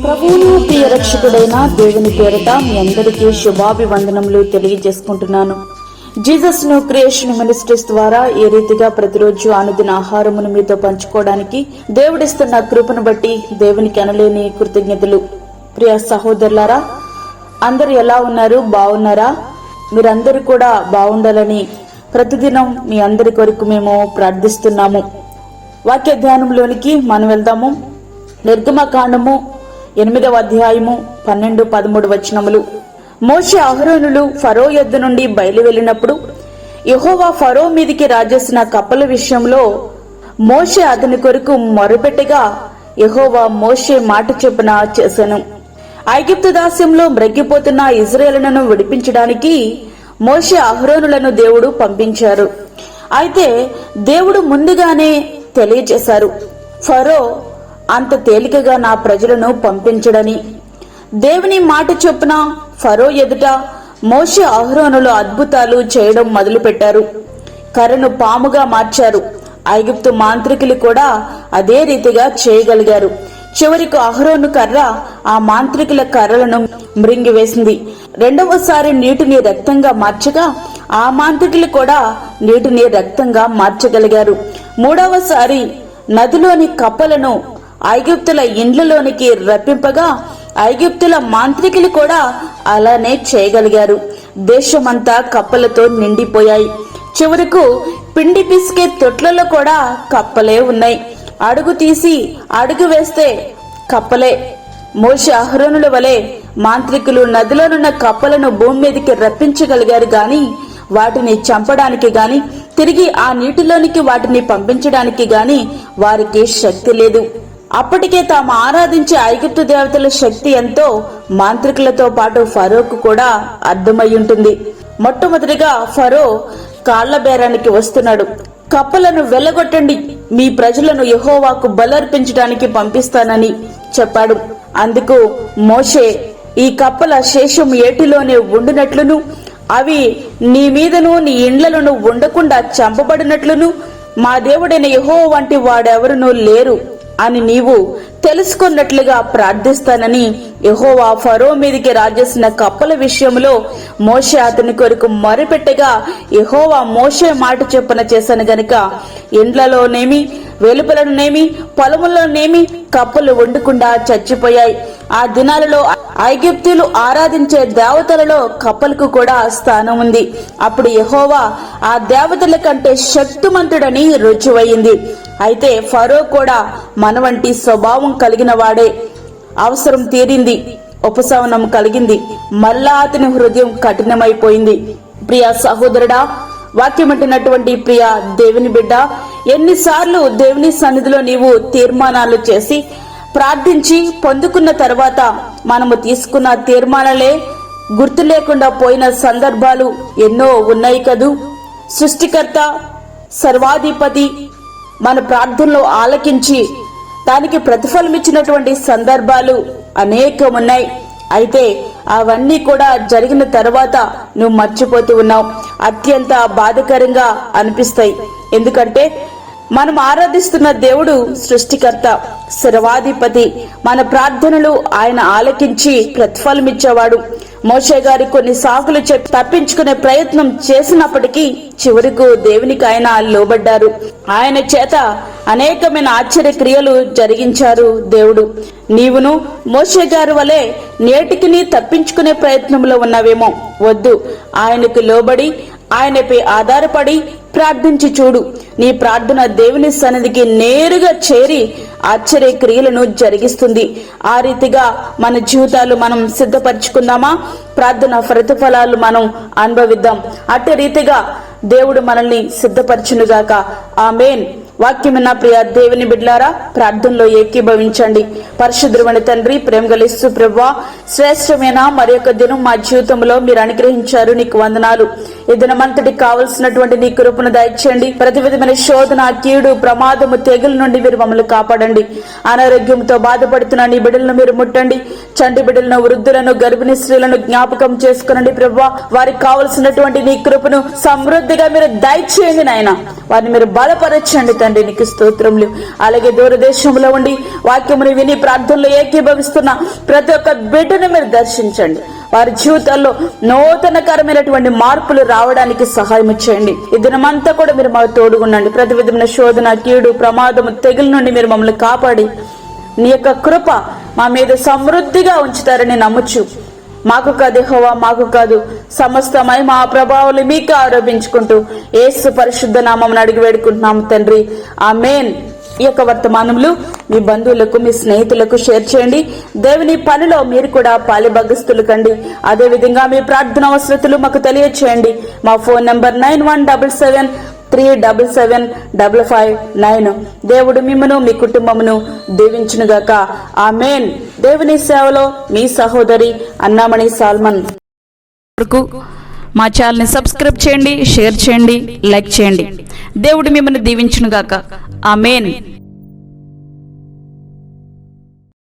ప్రభువును ప్రియ రక్షకుడైన దేవుని పేరట మీ అందరికీ శుభాభివందనములు తెలియజేసుకుంటున్నాను. జీసస్ ను క్రియేషన్ మినిస్ట్రీస్ ద్వారా ఏ రీతిగా ప్రతిరోజు అనుదిన ఆహారమును మీతో పంచుకోవడానికి దేవుడిస్తున్న కృపను బట్టి దేవునికి అనలేని కృతజ్ఞతలు. ప్రియ సహోదరులారా, అందరు ఎలా ఉన్నారు? బాగున్నారా? మీరందరూ కూడా బాగుండాలని ప్రతిదినం మీ అందరి కొరకు మేము ప్రార్థిస్తున్నాము. వాక్య ధ్యానంలోనికి మనం వెళ్దాము. నిర్గమకాండము 8వ అధ్యాయము 12-13 వచనములు. మోషే అహరోనులు ఫరో యొద్ద నుండి బయలు వెళ్ళినప్పుడు యెహోవా ఫరో మీదికి రాజేసిన కప్పల విషయంలో మోషే అతని కొరకు మొరపెట్టగా యెహోవా మోషే మాట చొప్పున చేసెను. ఐగుప్తు దాస్యంలో మ్రగ్గిపోతున్న ఇశ్రాయేలును విడిపించడానికి మోషే అహరోనులను దేవుడు పంపించారు. అయితే దేవుడు ముందుగానే తెలియజేశారు, ఫరో అంత తేలికగా నా ప్రజలను పంపించడని. దేవుని మాట చొప్పున ఫరో ఎదుట మోషే అహరోనులు అద్భుతాలు చేయడం మొదలుపెట్టారు. కర్రను పాముగా మార్చారు. ఐగుప్తు మాంత్రికులు కూడా అదే రీతిగా చేయగలిగారు. చివరికి అహరోను కర్ర ఆ మాంత్రికుల కర్రలను మృంగివేసింది. రెండవసారి నీటిని రక్తంగా మార్చగా ఆ మాంత్రికులు కూడా నీటిని రక్తంగా మార్చగలిగారు. మూడవసారి నదిలోని కప్పలను ఐగుప్తుల ఇండ్లలోనికి రప్పింపగా ఐగుప్తుల మాంత్రికులు కూడా అలానే చేయగలిగారు. దేశమంతా కప్పలతో నిండిపోయాయి. చివరకు పిండి పిసికే తొట్లలో కూడా కప్పలే ఉన్నాయి. అడుగు తీసి అడుగు వేస్తే కప్పలే. మోషే అహరోనుల వలె మాంత్రికులు నదిలోనున్న కప్పలను భూమి మీదకి రప్పించగలిగారు గాని వాటిని చంపడానికి గాని తిరిగి ఆ నీటిలోనికి వాటిని పంపించడానికి గాని వారికి శక్తి లేదు. అప్పటికే తాము ఆరాధించే ఐగుప్తు దేవతల శక్తి ఎంతో మాంత్రికులతో పాటు ఫరోకు కూడా అర్థమై ఉంటుంది. మొట్టమొదటిగా ఫరో కాళ్ల బేరానికి వస్తున్నాడు. కప్పలను వెళ్లగొట్టండి, మీ ప్రజలను యెహోవాకు బలర్పించడానికి పంపిస్తానని చెప్పాడు. అందుకు మోషే, ఈ కప్పల శేషం ఏటిలోనే ఉండునట్లును అవి నీ మీదను నీ ఇండ్లను ఉండకుండా చంపబడినట్లును మా దేవుడైన యెహోవా వంటి వాడెవరునూ లేరు అని నీవు తెలుసుకున్నట్లుగా ప్రార్థిస్తానని యెహోవా ఫరో మీదికి రాజేసిన కప్పల విషయంలో మోషే అతని కొరకు మొరపెట్టగా యెహోవా మోషే మాట చొప్పున చేశాను గనుక ఇండ్లలోనేమి వెలుపలనేమి పొలములోనేమి కప్పలు వండకుండా చచ్చిపోయాయి. ఆ దినాలలో ఐగుప్తీయులు ఆరాధించే దేవతలలో కప్పలకు కూడా స్థానం ఉంది. అప్పుడు యెహోవా ఆ దేవతల కంటే శక్తిమంతుడని రుజువయింది. అయితే ఫరో కూడా మన వంటి స్వభావం కలిగిన వాడే. అవసరం తీరింది, ఉపశమనం కలిగింది, మళ్ళా అతని హృదయం కఠినమైపోయింది. ప్రియ సహోదరుడా, వాక్యమంటున్నటువంటి ప్రియ దేవుని బిడ్డ, ఎన్నిసార్లు దేవుని సన్నిధిలో నీవు తీర్మానాలు చేసి ప్రార్థించి పొందుకున్న తర్వాత మనము తీసుకున్న తీర్మానాలే గుర్తు లేకుండా పోయిన సందర్భాలు ఎన్నో ఉన్నాయి కదూ. సృష్టికర్త సర్వాధిపతి మన ప్రార్థనలో ఆలకించి దానికి ప్రతిఫలం ఇచ్చినటువంటి సందర్భాలు అనేకం ఉన్నాయి. అయితే అవన్నీ కూడా జరిగిన తర్వాత నువ్వు మర్చిపోతూ ఉన్నావు. అత్యంత బాధకరంగా అనిపిస్తాయి. ఎందుకంటే మనం ఆరాధిస్తున్న దేవుడు సృష్టికర్త, సర్వాధిపతి. మన ప్రార్థనలు ఆయన ఆలకించి ప్రతిఫలం ఇచ్చేవాడు. మోషే గారి కొన్ని సాకులు చెప్పి తప్పించుకునే ప్రయత్నం చేసినప్పటికీ చివరకు దేవునికి ఆయన లోబడ్డారు. ఆయన చేత అనేకమైన ఆశ్చర్య క్రియలు జరిగించారు దేవుడు. నీవును మోషే గారి వలె నేటికి తప్పించుకునే ప్రయత్నంలో ఉన్నావేమో. వద్దు, ఆయనకు లోబడి ఆయనపై ఆధారపడి ప్రార్థించి చూడు. నీ ప్రార్థన దేవుని సన్నిధికి నేరుగా చేరి ఆశ్చర్య క్రియలను జరిగిస్తుంది. ఆ రీతిగా మన జీవితాలు మనం సిద్ధపరచుకుందామా? ప్రార్థన ప్రతిఫలాలు మనం అనుభవిద్దాం. అట్టి రీతిగా దేవుడు మనల్ని సిద్ధపరచునుగాక. ఆమేన్. వాక్యమైన ప్రియ దేవుని బిడ్లారా, ప్రార్థనలో ఏకీభవించండి. పరిశుద్ధమైన తండ్రి, ప్రేమగల యేసు ప్రభువా, శ్రేష్టమైన మరి యొక్క దినం మా జీవితంలో మీరు అనుగ్రహించారు. నీకు వందనాలు. ఈ దినమంతటికి కావలసినటువంటి నీ కృపను దయచేయండి. ప్రతి విధమైన శోధన, కీడు, ప్రమాదము, తెగుల నుండి మీరు మమ్మల్ని కాపాడండి. అనారోగ్యంతో బాధపడుతున్న నీ బిడ్డలను మీరు ముట్టండి. చంటి బిడ్డలను, వృద్ధులను, గర్భిణీ స్త్రీలను జ్ఞాపకం చేసుకునండి ప్రభువా. వారికి కావలసినటువంటి నీ కృపను సమృద్ధిగా మీరు దయచేయండి నాయన. వారిని మీరు బలపరచండి తండ్రి, నీకు స్తోత్రములు. అలాగే దూరదేశంలో ఉండి వాక్యమును విని ప్రార్థనలో ఏకీభవిస్తున్న ప్రతి ఒక్క బిడ్డను మీరు దర్శించండి. వారి జీవితాల్లో నూతనకరమైనటువంటి మార్పులు రావడానికి సహాయం చేయండి. ఈ దినమంతా కూడా మీరు మాకు తోడుగుండండి. ప్రతి విధమైన శోధన, కీడు, ప్రమాదము, తెగుల నుండి మీరు మమ్మల్ని కాపాడి నీ యొక్క కృప మా మీద సమృద్ధిగా ఉంచుతారని నమ్ముచు, మాకు కాదు యెహోవా, మాకు కాదు, సమస్తమై మా ప్రభావాలు మీకు ఆరోపించుకుంటూ యేసు పరిశుద్ధ నామమున అడిగి వేడుకుంటున్నాము తండ్రి, ఆమేన్. ఈ యొక్క వర్తమానములు మీ బంధువులకు, మీ స్నేహితులకు షేర్ చేయండి. దేవుని పనిలో మీరు కూడా పాలిభాగస్తులు కండి. అదేవిధంగా మీ ప్రార్థన అవసరతలు మాకు తెలియచేయండి. మా ఫోన్ నంబర్ 9177377559. దేవుడు మిమ్మను, మీ కుటుంబమును దీవించునుగాక. ఆమేన్. దేవుని సేవలో మీ సహోదరి అన్నామణి సాల్మన్. మా ఛానల్ని సబ్స్క్రైబ్ చేయండి, షేర్ చేయండి, లైక్ చేయండి. దేవుడు మిమ్మల్ని దీవించునుగాక. ఆమేన్.